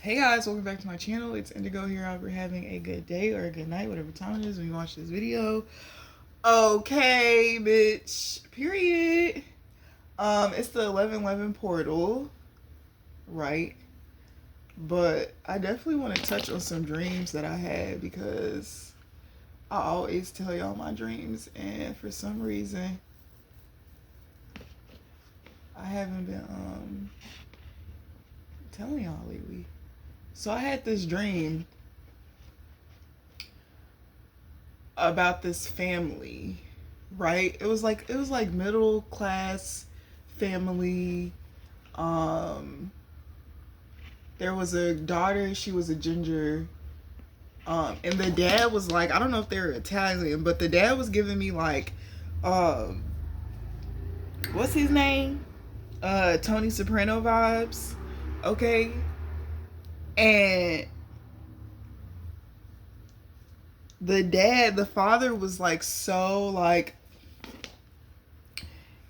Hey guys, welcome back to my channel. It's Indigo here. I hope you're having a good day or a good night, whatever time it is when you watch this video. Okay, bitch. Period. It's the 11/11 portal, right? But I definitely want to touch on some dreams that I had because I always tell y'all my dreams, and for some reason I haven't been telling y'all lately. So I had this dream about this family, right? It was like middle class family. Um there was a daughter, she was a ginger. And the dad was like, I don't know if they're Italian, but the dad was giving me like um what's his name? Tony Soprano vibes. Okay. And the father was like so like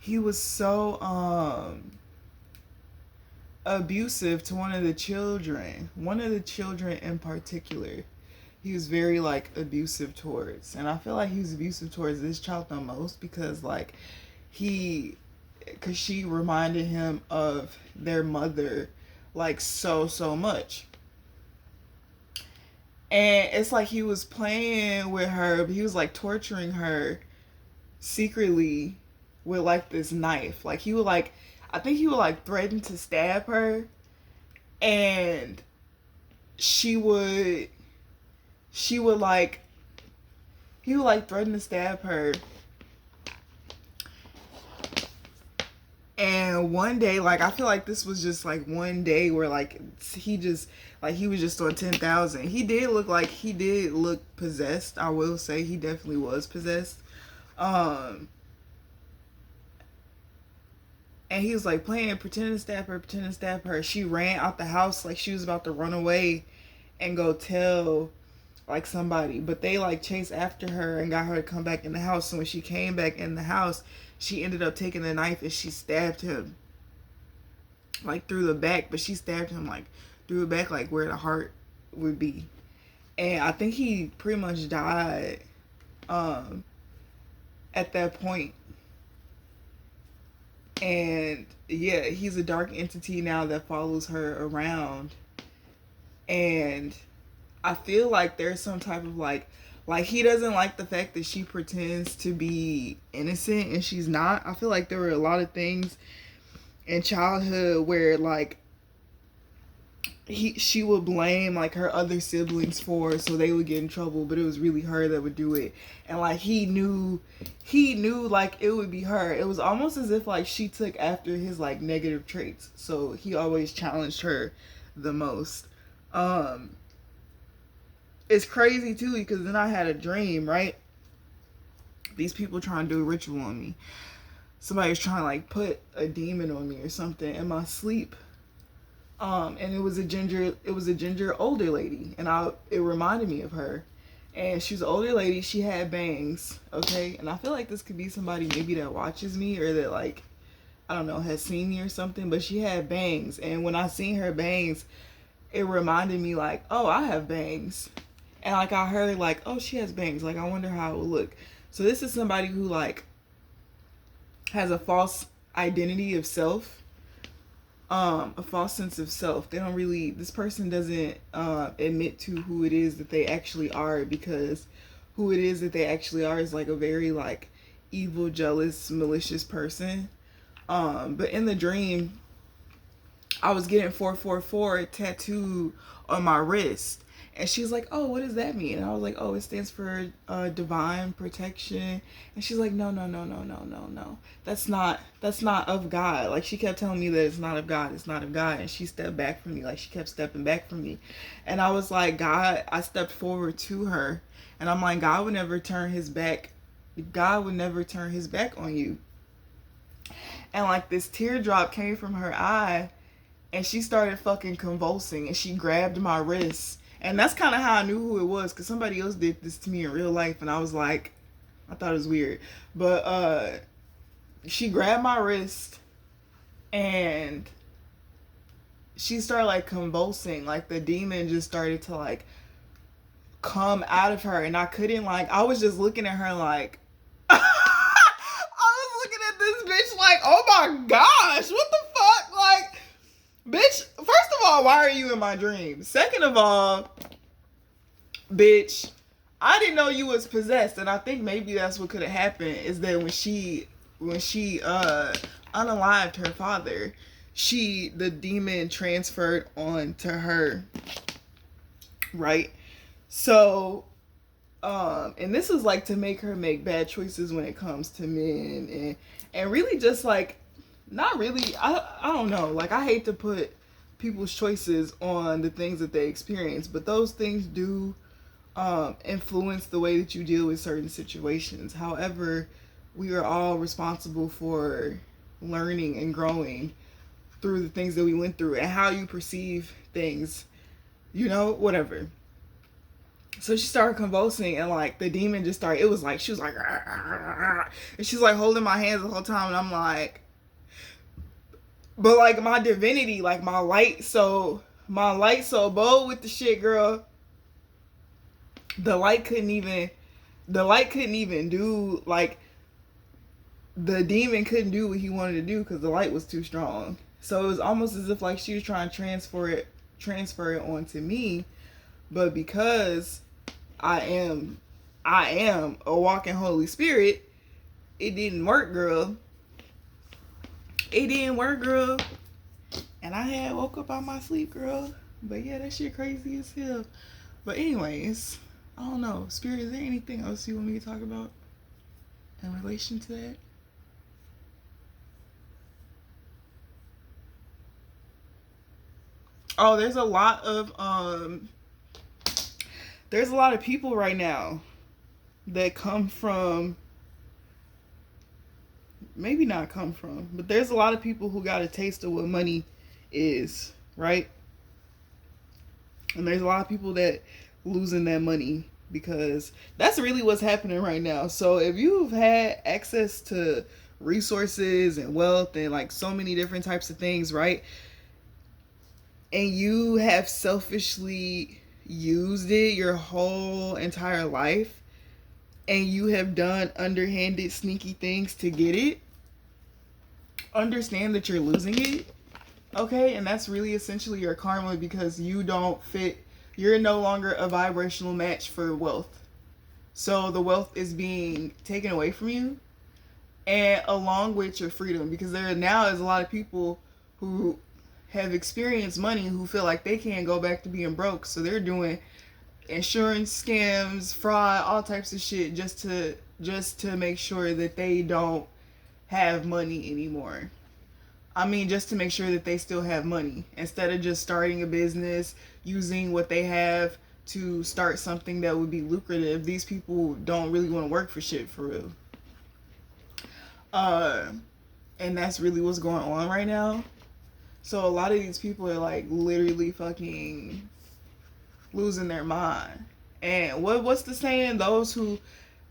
he was so abusive to one of the children in particular. He was very like abusive towards, and I feel like he was abusive towards this child the most because like he because she reminded him of their mother like so much. And it's like he was playing with her, but he was like torturing her secretly with like this knife. Like he would like, I think he would like threaten to stab her, and she would she would like he would like threaten to stab her. And one day, like I feel like this was just like one day where like he was just on 10,000. He did look possessed. I will say he definitely was possessed. Um and he was like playing, pretending to stab her, pretending to stab her. She ran out the house like she was about to run away and go tell like somebody, but they like chased after her and got her to come back in the house. So when she came back in the house, she ended up taking a knife and she stabbed him like through the back, but she stabbed him like through the back, like where the heart would be. And I think he pretty much died um at that point. And yeah, he's a dark entity now that follows her around. And I feel like there's some type of like he doesn't like the fact that she pretends to be innocent and she's not. I feel like there were a lot of things in childhood where like she would blame like her other siblings for it, so they would get in trouble, but it was really her that would do it. And like he knew like it would be her. It was almost as if like she took after his like negative traits, so he always challenged her the most. um it's crazy too because then I had a dream, right? These people trying to do a ritual on me. Somebody was trying to like put a demon on me or something in my sleep. And it was a ginger older lady, and it reminded me of her. And she was an older lady, she had bangs, okay? And I feel like this could be somebody maybe that watches me or that like, I don't know, has seen me or something, but she had bangs. And when I seen her bangs, it reminded me like, oh, I have bangs. And like I heard like, oh, she has bangs. Like I wonder how it would look. So this is somebody who like has a false identity of self, a false sense of self. They don't really, this person doesn't admit to who it is that they actually are, because who it is that they actually are is like a very like evil, jealous, malicious person. But in the dream, I was getting 444 tattooed on my wrist. And she's like, oh, what does that mean? And I was like, oh, it stands for divine protection. And she's like, no, no, no, no, no, no, no. That's not of God. Like she kept telling me that it's not of God. It's not of God. And she stepped back from me. Like she kept stepping back from me. And I was like, God, I stepped forward to her. And I'm like, God would never turn his back. God would never turn his back on you. And like this teardrop came from her eye, and she started fucking convulsing, and she grabbed my wrist. And that's kind of how I knew who it was, because somebody else did this to me in real life, and I was like, I thought it was weird. But she grabbed my wrist, and she started like convulsing, like the demon just started to like come out of her, and I couldn't, like, I was just looking at her like I was looking at this bitch like, oh my gosh, what the fuck? Like, bitch, first of all, why are you in my dreams? Second of all, bitch, I didn't know you was possessed. And I think maybe that's what could have happened, is that when she unalived her father, the demon transferred on to her, right? So and this is like to make her make bad choices when it comes to men, and really just like, not really, I don't know, like, I hate to put people's choices on the things that they experience, but those things do influence the way that you deal with certain situations. However, we are all responsible for learning and growing through the things that we went through, and how you perceive things, you know, whatever. So she started convulsing, and like the demon just started, it was like, she was like, and she's like holding my hands the whole time, and I'm like, but like my divinity, like my light so bold with the shit, girl. The light couldn't even do, like, the demon couldn't do what he wanted to do because the light was too strong. So it was almost as if like she was trying to transfer it onto me, but because I am a walking Holy Spirit, it didn't work, girl. It didn't work, girl. And I had woke up out my sleep, girl. But yeah, that shit crazy as hell. But anyways, I don't know. Spirit, is there anything else you want me to talk about in relation to that? Oh, there's a lot of people right now that come from, maybe not come from, but there's a lot of people who got a taste of what money is, right? And there's a lot of people that losing that money, because that's really what's happening right now. So if you've had access to resources and wealth and like so many different types of things, right, and you have selfishly used it your whole entire life, and you have done underhanded, sneaky things to get it, understand that you're losing it, okay? And that's really essentially your karma, because you don't fit, you're no longer a vibrational match for wealth. So the wealth is being taken away from you, and along with your freedom, because there now is a lot of people who have experienced money who feel like they can't go back to being broke, so they're doing insurance scams, fraud, all types of shit just to make sure that they don't have money anymore. I mean, just to make sure that they still have money, instead of just starting a business, using what they have to start something that would be lucrative. These people don't really want to work for shit, for real. And that's really what's going on right now. So a lot of these people are like literally fucking losing their mind. And what's the saying? Those who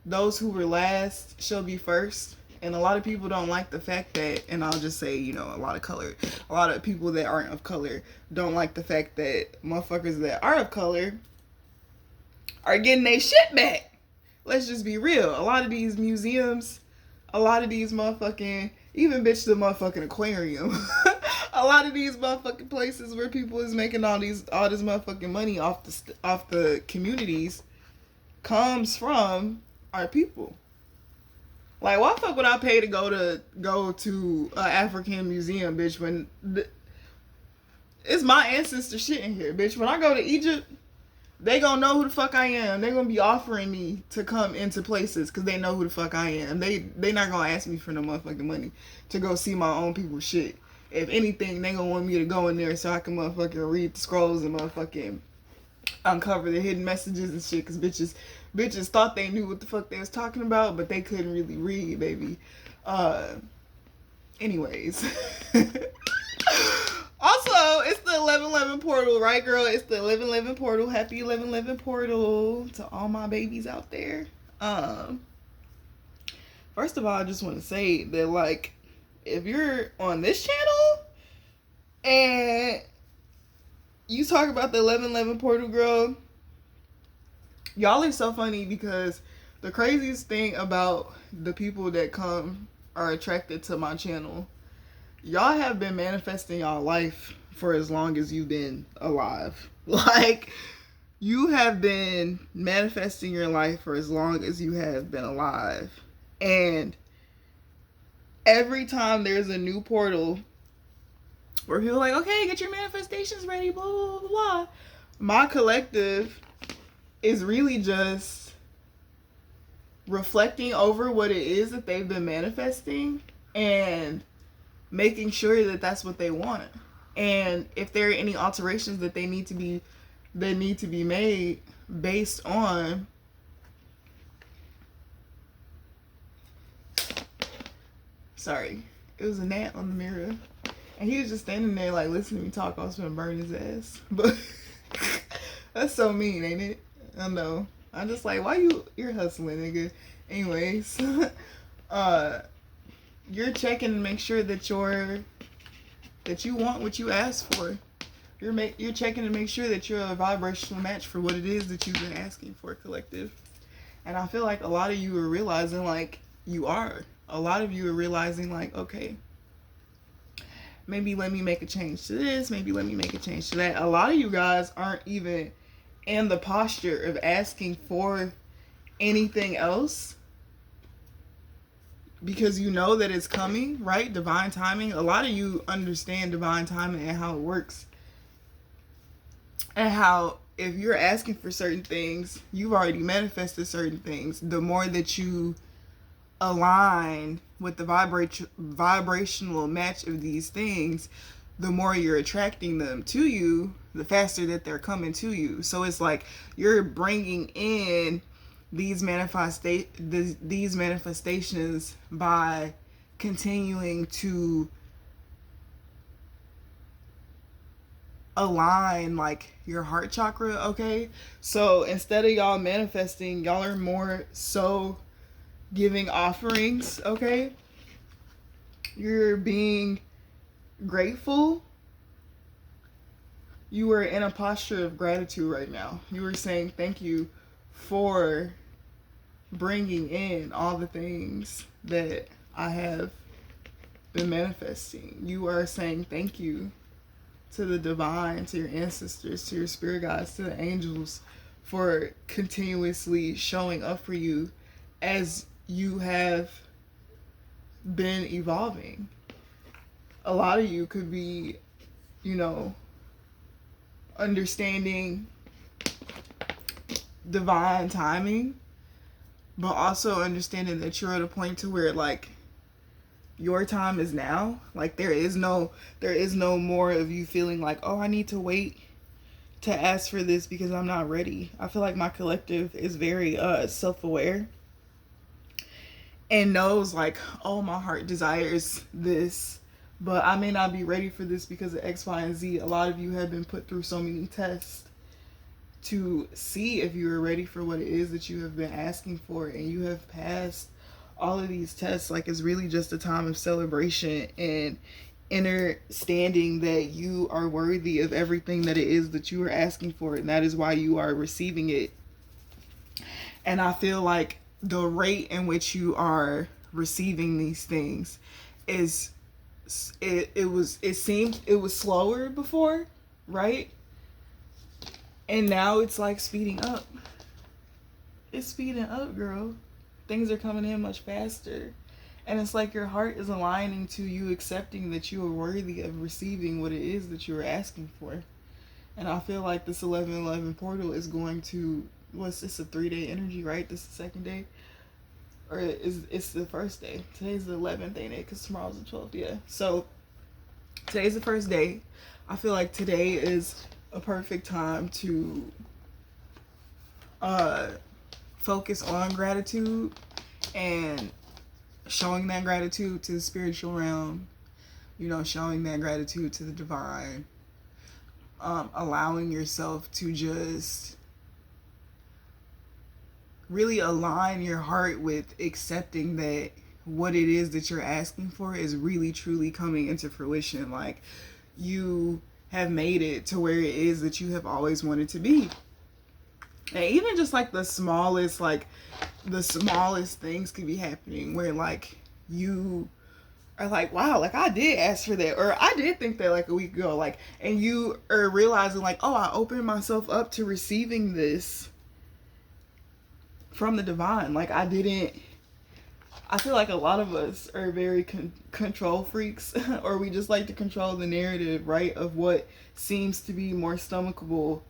were last shall be first. And a lot of people don't like the fact that, and I'll just say, you know, a lot of people that aren't of color don't like the fact that motherfuckers that are of color are getting their shit back. Let's just be real. A lot of these museums, a lot of these motherfucking, even bitch the motherfucking aquarium, a lot of these motherfucking places where people is making all this motherfucking money off the communities comes from our people. Like, why fuck would I pay to go to an African museum, bitch, when it's my ancestor shit in here, bitch. When I go to Egypt, they gonna know who the fuck I am. They gonna be offering me to come into places because they know who the fuck I am. They not gonna ask me for no motherfucking money to go see my own people's shit. If anything, they gonna want me to go in there so I can motherfucking read the scrolls and motherfucking uncover the hidden messages and shit, because bitches thought they knew what the fuck they was talking about, but they couldn't really read, baby. Anyways. Also, it's the 11/11 portal, right, girl? It's the 11/11 portal. Happy 11/11 portal to all my babies out there. First of all, I just want to say that, like, if you're on this channel and you talk about the 1111 portal, girl. Y'all are so funny because the craziest thing about the people that come are attracted to my channel, y'all have been manifesting y'all life for as long as you've been alive. Like, you have been manifesting your life for as long as you have been alive. And every time there's a new portal where people are like, okay, get your manifestations ready, blah, blah, blah, blah. My collective is really just reflecting over what it is that they've been manifesting and making sure that that's what they want. And if there are any alterations that need to be made based on sorry, it was a gnat on the mirror. And he was just standing there like listening to me talk. I was gonna burn his ass. But that's so mean, ain't it? I know. I'm just like, why you're hustling, nigga. Anyways, you're checking to make sure that you want what you asked for. You're checking to make sure that you're a vibrational match for what it is that you've been asking for, collective. And I feel like a lot of you are realizing like you are. A lot of you are realizing like, okay, maybe let me make a change to this, maybe let me make a change to that. A lot of you guys aren't even in the posture of asking for anything else because you know that it's coming, right? Divine timing. A lot of you understand divine timing and how it works. And how if you're asking for certain things, you've already manifested certain things. The more that you align with the vibrational match of these things, the more you're attracting them to you, the faster that they're coming to you. So it's like you're bringing in these manifestations by continuing to align like your heart chakra, okay? So instead of y'all manifesting, y'all are more so giving offerings, okay? You're being grateful. You are in a posture of gratitude right now. You are saying thank you for bringing in all the things that I have been manifesting. You are saying thank you to the divine, to your ancestors, to your spirit guides, to the angels for continuously showing up for you as you have been evolving. A lot of you could be, understanding divine timing, but also understanding that you're at a point to where like your time is now. Like there is no more of you feeling like, oh, I need to wait to ask for this because I'm not ready. I feel like my collective is very self-aware and knows like, oh, my heart desires this, but I may not be ready for this because of X, Y, and Z. A lot of you have been put through so many tests to see if you are ready for what it is that you have been asking for, and you have passed all of these tests. Like it's really just a time of celebration and understanding that you are worthy of everything that it is that you are asking for, and that is why you are receiving it. And I feel like the rate in which you are receiving these things is it seemed it was slower before, right? And now it's like speeding up. It's speeding up, girl. Things are coming in much faster. And it's like your heart is aligning to you accepting that you are worthy of receiving what it is that you're asking for. And I feel like this 1111 portal is going to, what's this, a 3-day energy, right? This is the second day? Or it's the first day. Today's the 11th, ain't it? Because tomorrow's the 12th, yeah. So today's the first day. I feel like today is a perfect time to focus on gratitude and showing that gratitude to the spiritual realm, showing that gratitude to the divine, allowing yourself to just really align your heart with accepting that what it is that you're asking for is really truly coming into fruition. Like you have made it to where it is that you have always wanted to be. And even just like the smallest things could be happening where like you are like, wow, like I did ask for that, or I did think that like a week ago, like, and you are realizing like, oh, I opened myself up to receiving this from the divine. Like I feel like a lot of us are very control freaks, or we just like to control the narrative, right, of what seems to be more stomachable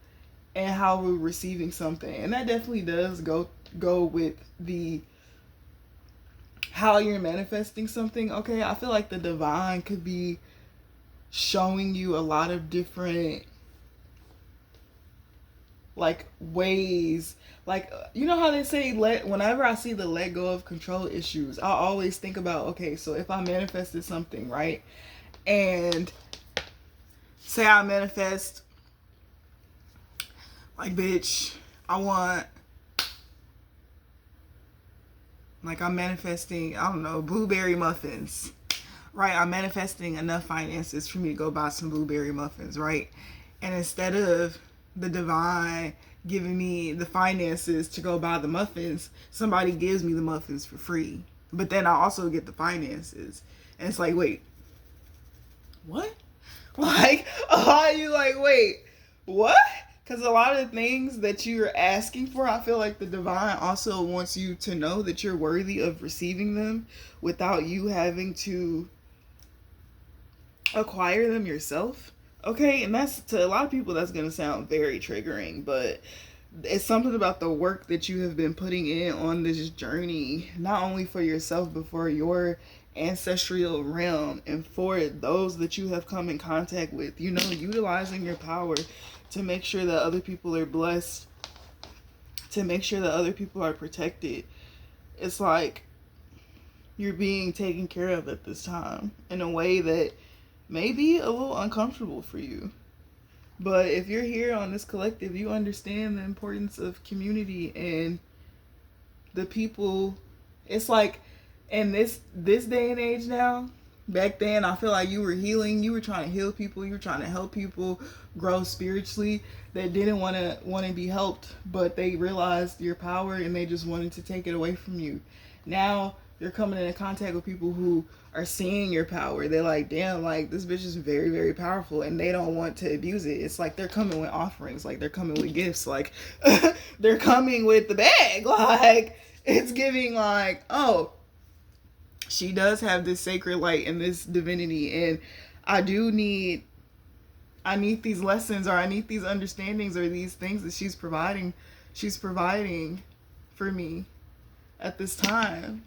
and how we're receiving something. And that definitely does go with the how you're manifesting something. Okay, I feel like the divine could be showing you a lot of different like ways, like you know how they say whenever I see the let go of control issues, I always think about, okay, so if I manifested something, right, and say I manifest like, bitch, I want, like, I'm manifesting, I don't know, blueberry muffins, right? I'm manifesting enough finances for me to go buy some blueberry muffins, right? And instead of the divine giving me the finances to go buy the muffins, somebody gives me the muffins for free. But then I also get the finances. And it's like, wait, what? Like, are you like, wait, what? Because a lot of the things that you're asking for, I feel like the divine also wants you to know that you're worthy of receiving them without you having to acquire them yourself. Okay, and that's, to a lot of people, that's going to sound very triggering, but it's something about the work that you have been putting in on this journey, not only for yourself, but for your ancestral realm and for those that you have come in contact with, you know, utilizing your power to make sure that other people are blessed, to make sure that other people are protected. It's like you're being taken care of at this time in a way that may be a little uncomfortable for you. But if you're here on this collective, you understand the importance of community and the people. It's like in this day and age now, back then I feel like you were healing, you were trying to heal people, you were trying to help people grow spiritually that didn't want to be helped, but they realized your power and they just wanted to take it away from you. Now you're coming into contact with people who are seeing your power. They're like, damn, like this bitch is very, very powerful, and they don't want to abuse it. It's like they're coming with offerings, like they're coming with gifts, like they're coming with the bag. Like it's giving like, oh, she does have this sacred light and this divinity, and I need these lessons, or I need these understandings, or these things that she's providing for me at this time.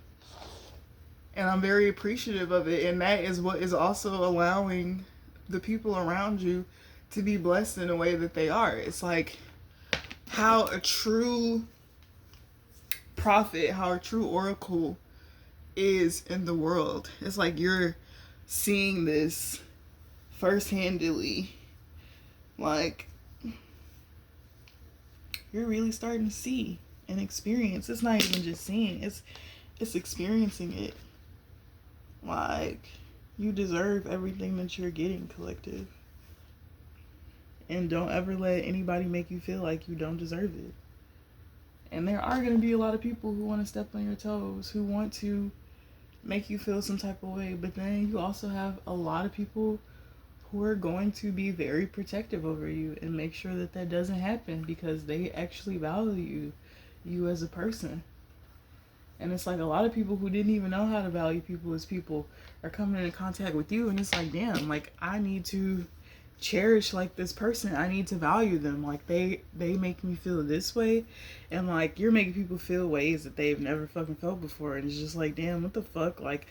And I'm very appreciative of it. And that is what is also allowing the people around you to be blessed in a way that they are. It's like how a true prophet, how a true oracle is in the world. It's like you're seeing this first-handedly. Like you're really starting to see and experience. It's not even just seeing, it's experiencing it. Like, you deserve everything that you're getting, collective. And don't ever let anybody make you feel like you don't deserve it. And there are going to be a lot of people who want to step on your toes, who want to make you feel some type of way. But then you also have a lot of people who are going to be very protective over you and make sure that that doesn't happen, because they actually value you as a person. And it's like a lot of people who didn't even know how to value people as people are coming into contact with you, and it's like, damn, like I need to cherish like this person. I need to value them. Like they make me feel this way, and like you're making people feel ways that they've never fucking felt before. And it's just like, damn, what the fuck? Like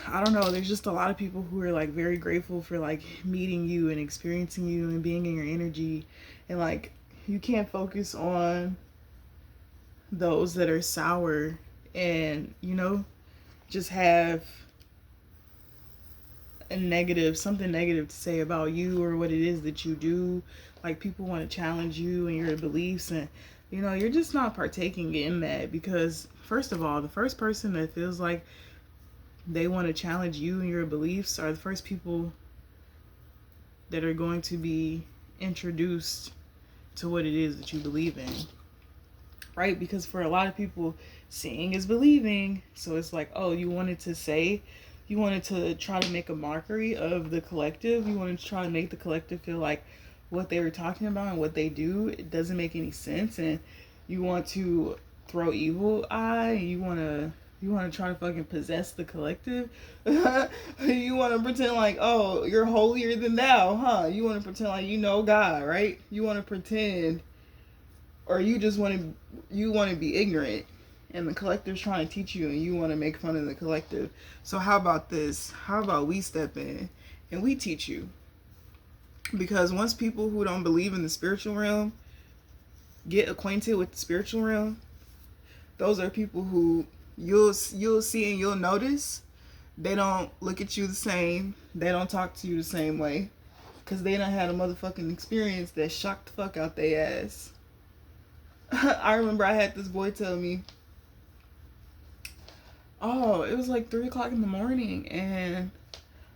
I don't know, there's just a lot of people who are like very grateful for like meeting you and experiencing you and being in your energy. And like you can't focus on those that are sour and, you know, just have something negative to say about you or what it is that you do. Like people want to challenge you and your beliefs, and you know, you're just not partaking in that, because first of all, the first person that feels like they want to challenge you and your beliefs are the first people that are going to be introduced to what it is that you believe in, right? Because for a lot of people, seeing is believing. So it's like, oh, you wanted to try to make a mockery of the collective. You wanted to try to make the collective feel like what they were talking about and what they do, it doesn't make any sense. And you want to throw evil eye. You want to try to fucking possess the collective. You want to pretend like, oh, you're holier than thou, huh? You want to pretend like you know God, right? You want to pretend, or you just want to be ignorant, and the collective's trying to teach you, and you want to make fun of the collective. So how about this? How about we step in and we teach you? Because once people who don't believe in the spiritual realm get acquainted with the spiritual realm, those are people who you'll see and you'll notice they don't look at you the same. They don't talk to you the same way, because they done had a motherfucking experience that shocked the fuck out their ass. I remember I had this boy tell me, oh, it was like 3 o'clock in the morning and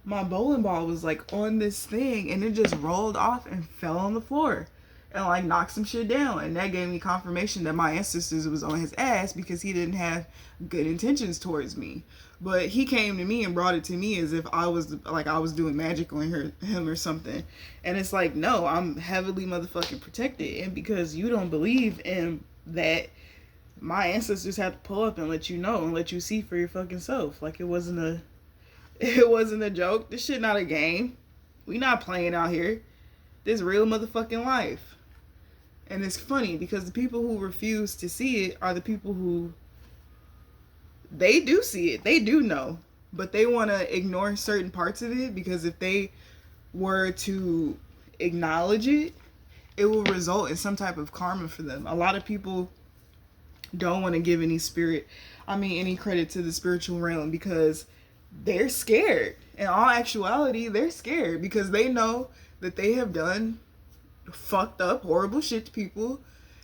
my bowling ball was like on this thing and it just rolled off and fell on the floor and like knocked some shit down. And that gave me confirmation that my ancestors was on his ass, because he didn't have good intentions towards me. But he came to me and brought it to me as if I was doing magic on him or something. And it's like, no, I'm heavily motherfucking protected. And because you don't believe in that, my ancestors had to pull up and let you know and let you see for your fucking self. Like, it wasn't a joke. This shit not a game. We not playing out here. This real motherfucking life. And it's funny because the people who refuse to see it are the people who, they do see it. They do know. But they want to ignore certain parts of it, because if they were to acknowledge it, it will result in some type of karma for them. A lot of people don't want to give any credit to the spiritual realm, because they're scared. In all actuality, they're scared because they know that they have done fucked up, horrible shit to people.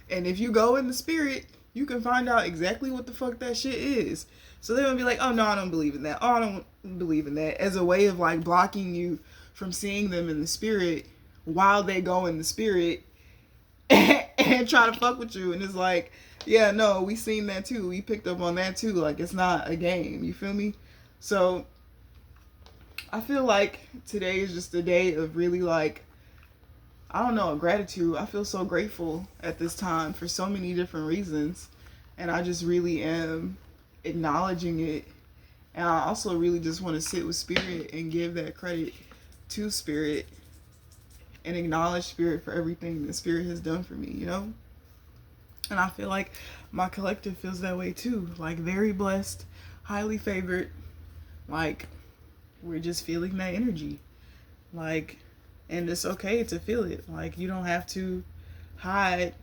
And if you go in the spirit, you can find out exactly what the fuck that shit is. So they're gonna be like, oh no, I don't believe in that. Oh, I don't believe in that. As a way of like blocking you from seeing them in the spirit while they go in the spirit and try to fuck with you. And it's like, yeah, no, we seen that too. We picked up on that too. Like, it's not a game. You feel me? So I feel like today is just a day of really, like, I don't know, gratitude. I feel so grateful at this time for so many different reasons. And I just really am acknowledging it. And I also really just want to sit with spirit and give that credit to spirit and acknowledge spirit for everything that spirit has done for me, you know? And I feel like my collective feels that way too. Like, very blessed, highly favored. Like, we're just feeling that energy. Like, and it's okay to feel it. Like, you don't have to hide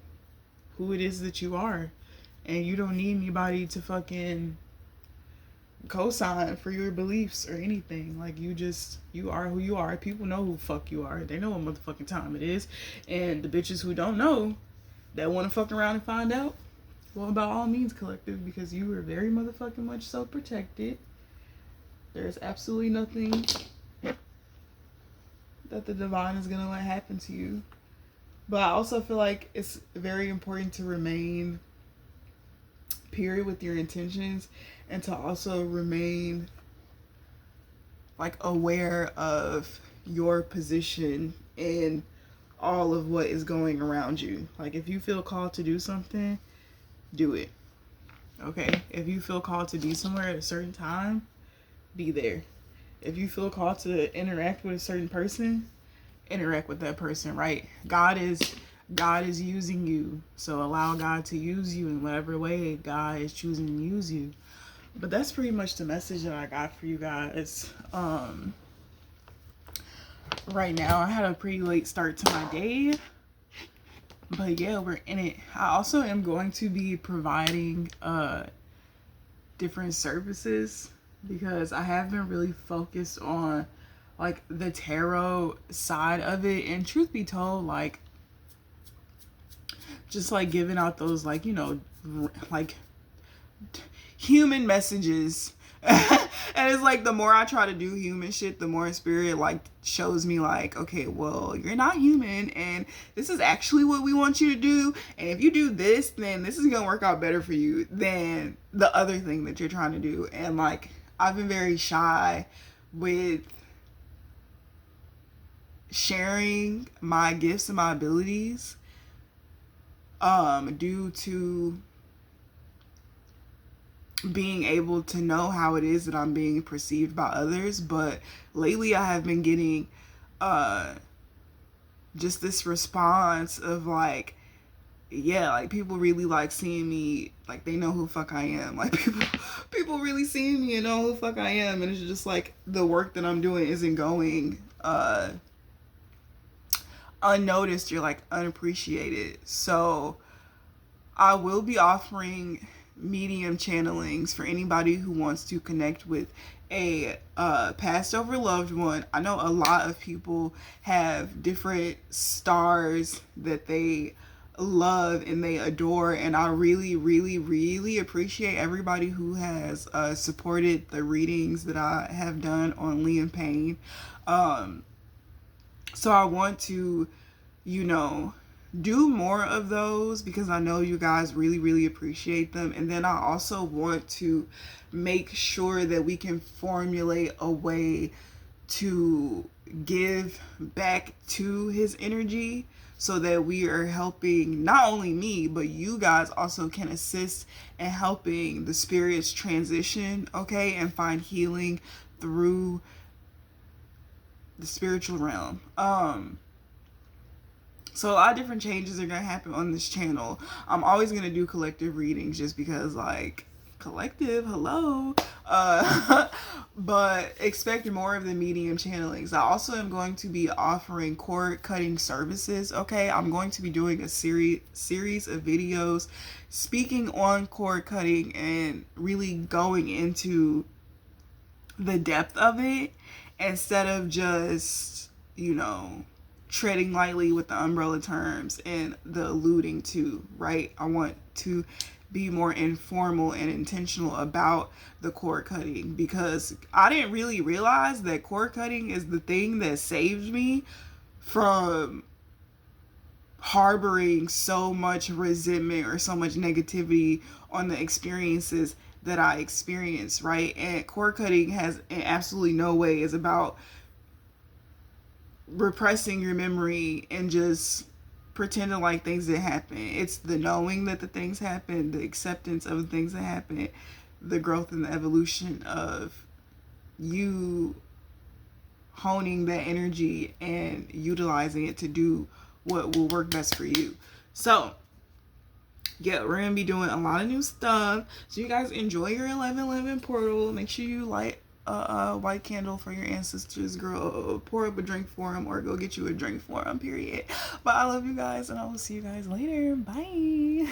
who it is that you are. And you don't need anybody to fucking co-sign for your beliefs or anything. Like, you are who you are. People know who fuck you are. They know what motherfucking time it is. And the bitches who don't know, that want to fuck around and find out, well, by all means, collective, because you are very motherfucking much so protected. There's absolutely nothing that the divine is gonna let happen to you. But I also feel like it's very important to remain pure with your intentions, and to also remain like aware of your position in all of what is going around you. Like, if you feel called to do something, do it. Okay? If you feel called to be somewhere at a certain time, be there. If you feel called to interact with a certain person, interact with that person, right? God is using you. So allow God to use you in whatever way God is choosing to use you. But that's pretty much the message that I got for you guys. Right now, I had a pretty late start to my day. But yeah, we're in it. I also am going to be providing different services, because I have been really focused on like the tarot side of it. And truth be told, like, just like giving out those, like, you know, like human messages And it's like the more I try to do human shit, the more spirit like shows me like, okay, well, you're not human and this is actually what we want you to do. And if you do this, then this is gonna work out better for you than the other thing that you're trying to do. And like I've been very shy with sharing my gifts and my abilities due to being able to know how it is that I'm being perceived by others. But lately I have been getting just this response of like, yeah, like people really like seeing me, like they know who the fuck I am. Like people really seeing me and know who the fuck I am. And it's just like the work that I'm doing isn't going unnoticed. You're like unappreciated. So I will be offering medium channelings for anybody who wants to connect with a passed over loved one. I know a lot of people have different stars that they love and they adore, and I really really really appreciate everybody who has supported the readings that I have done on Liam Payne. So I want to, you know, do more of those because I know you guys really really appreciate them. And then I also want to make sure that we can formulate a way to give back to his energy so that we are helping not only me but you guys also can assist in helping the spirits transition, okay, and find healing through the spiritual realm. So a lot of different changes are gonna happen on this channel. I'm always gonna do collective readings just because, like, collective, hello. But expect more of the medium channelings. I also am going to be offering cord cutting services. Okay, I'm going to be doing a series of videos speaking on cord cutting and really going into the depth of it instead of just, you know, treading lightly with the umbrella terms and the alluding to, right? I want to be more informal and intentional about the cord cutting because I didn't really realize that cord cutting is the thing that saved me from harboring so much resentment or so much negativity on the experiences that I experienced, right? And cord cutting has in absolutely no way is about repressing your memory and just pretending like things didn't happen. It's the knowing that the things happen, the acceptance of the things that happen, the growth and the evolution of you honing that energy and utilizing it to do what will work best for you. So yeah, we're gonna be doing a lot of new stuff. So you guys enjoy your 11/11 portal. Make sure you light a white candle for your ancestors, girl. Pour up a drink for them or go get you a drink for them, period. But I love you guys and I will see you guys later. Bye.